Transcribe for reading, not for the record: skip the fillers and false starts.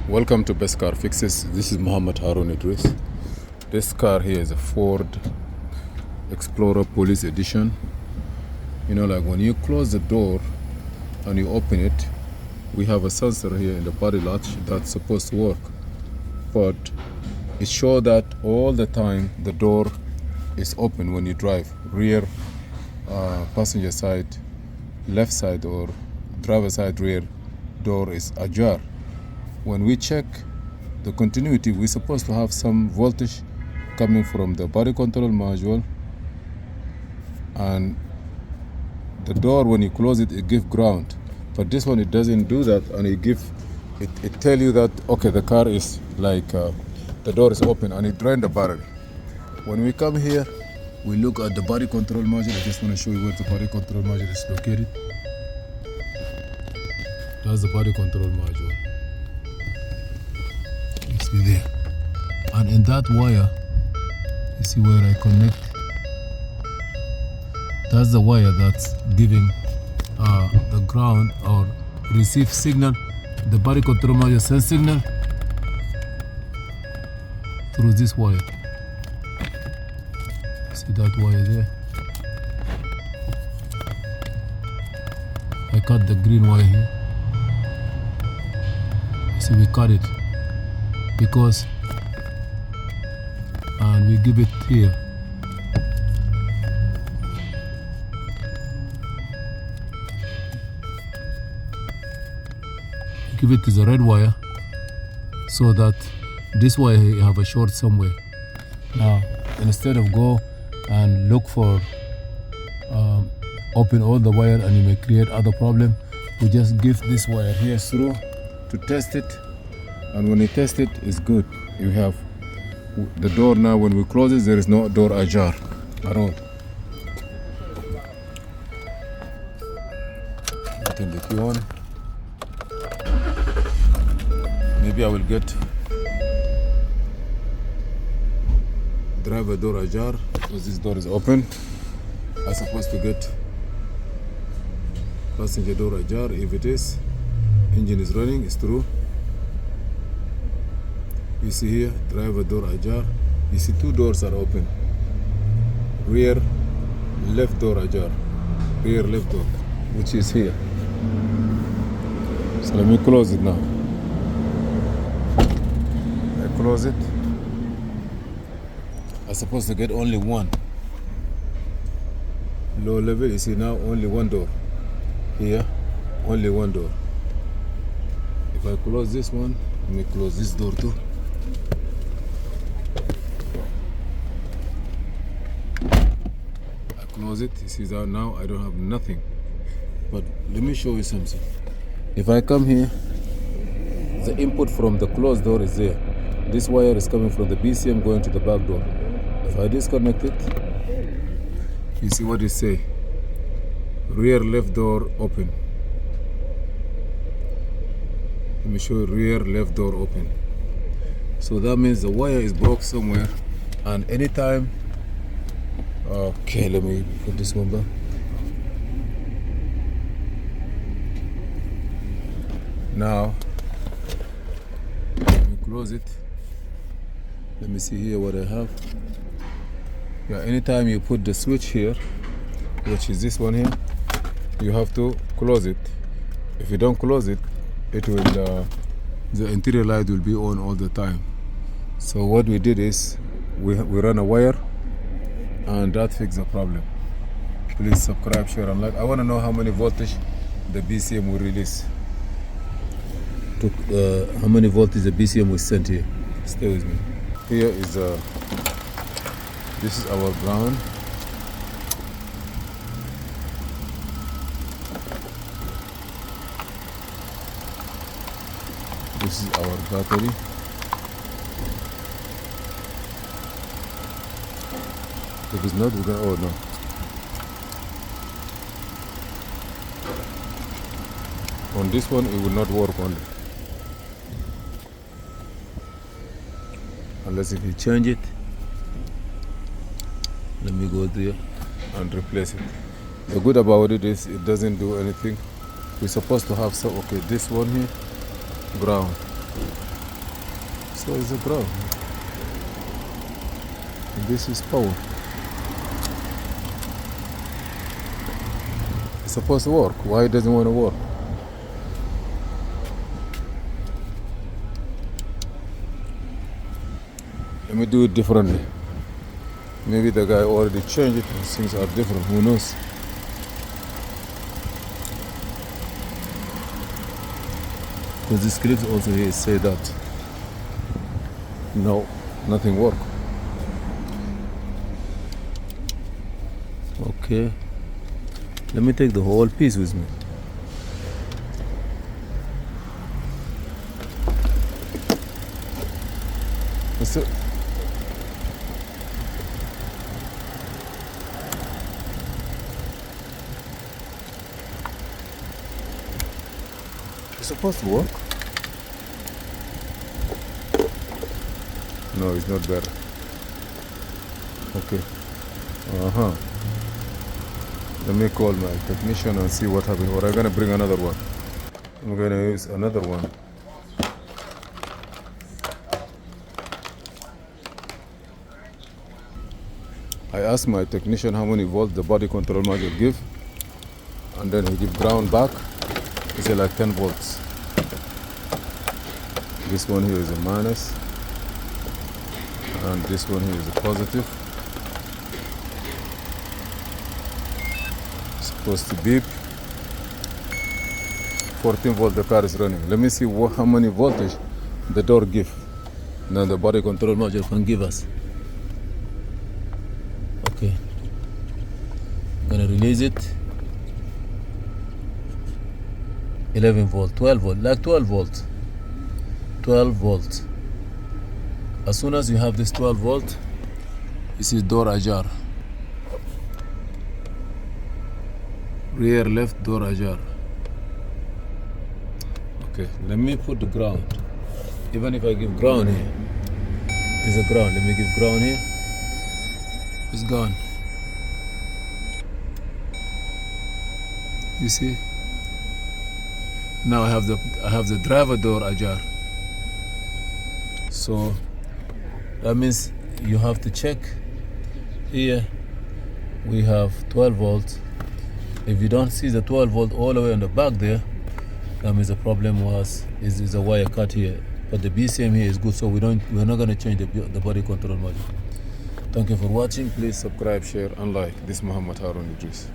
Welcome to Best Car Fixes. This is Muhammad Harun Idris. This car here is a Ford Explorer Police Edition. You know, like when you close the door and you open it, we have a sensor here in the body latch that's supposed to work, but it shows that all the time the door is open when you drive. Rear, passenger side, left side, or driver side rear door is ajar. When we check the continuity, we're supposed to have some voltage coming from the body control module, and the door, when you close it, it gives ground. But this one, it doesn't do that, and it tell you that, okay, the car is like, the door is open, and it drain the battery. When we come here, we look at the body control module. I just want to show you where the body control module is located. That's the body control module. You see there. And in that wire, you see where I connect? That's the wire that's giving the ground or receive signal. The body control module sends signal through this wire. See that wire there? I cut the green wire here. See, we cut it because, and we give it here. Give it to the red wire so that this wire you have a short somewhere. Now, instead of go and look for open all the wire and you may create other problem, we just give this wire here through to test it, and when you test it, it's good. You have the door now. When we close it, there is no door ajar at all. Turn the key on. Maybe I will get driver door ajar because this door is open. I'm supposed to get passenger door ajar. If it is, engine is running, it's true. You see here, driver door ajar. You see two doors are open. Rear left door ajar. Rear left door, which is here. So let me close it now. I close it. I'm supposed to get only one. Low level, you see now only one door. Here, only one door. If I close this one, let me close this door too. I close it. You see that now I don't have nothing. But let me show you something. If I come here, the input from the closed door is there. This wire is coming from the BCM going to the back door. If I disconnect it, you see what it say? Rear left door open. Let me show you, rear left door open. So that means the wire is broke somewhere, and anytime, okay, let me put this one back. Now, let me close it. Let me see here what I have. Yeah, anytime you put the switch here, which is this one here, you have to close it. If you don't close it, it will the interior light will be on all the time. So what we did is we run a wire, and that fixed the problem. Please subscribe, share, and like. I want to know how many voltage the BCM will release. How many voltage the BCM will send here. Stay with me. Here is this is our ground. This is our battery. If it's not, we're gonna, oh no. On this one, it will not work only. Unless if you change it. Let me go there and replace it. The good about it is it doesn't do anything. We're supposed to have some, okay, this one here, ground. So is the ground. And this is power. It's supposed to work. Why it doesn't want to work? Let me do it differently. Maybe the guy already changed it and things are different. Who knows? Because the script also here say that no, nothing work. Okay. Let me take the whole piece with me. What's it? It's supposed to work. No, it's not better. Okay. Let me call my technician and see what happened. Or I'm gonna bring another one. I'm gonna use another one. I asked my technician how many volts the body control module give, and then he give ground back. He said like 10 volts. This one here is a minus, and this one here is a positive. Supposed to beep. 14 volt the car is running. Let me see how many voltage the door give. Now the body control module can give us. Okay, I'm gonna release it. 11 volt, 12 volt, like 12 volt. 12 volt. As soon as you have this 12 volt, this is door Ajar. Rear left door Ajar. Okay, let me put the ground. Even if I give ground here, there's a ground. Let me give ground here. It's gone. You see? Now I have the driver door Ajar. So that means you have to check here. We have 12 volts. If you don't see the 12 volt all the way on the back there, that means the problem is a wire cut here. But the BCM here is good, so we're not going to change the body control module. Thank you for watching. Please subscribe, share, and like. This is Muhammad Harun Idris.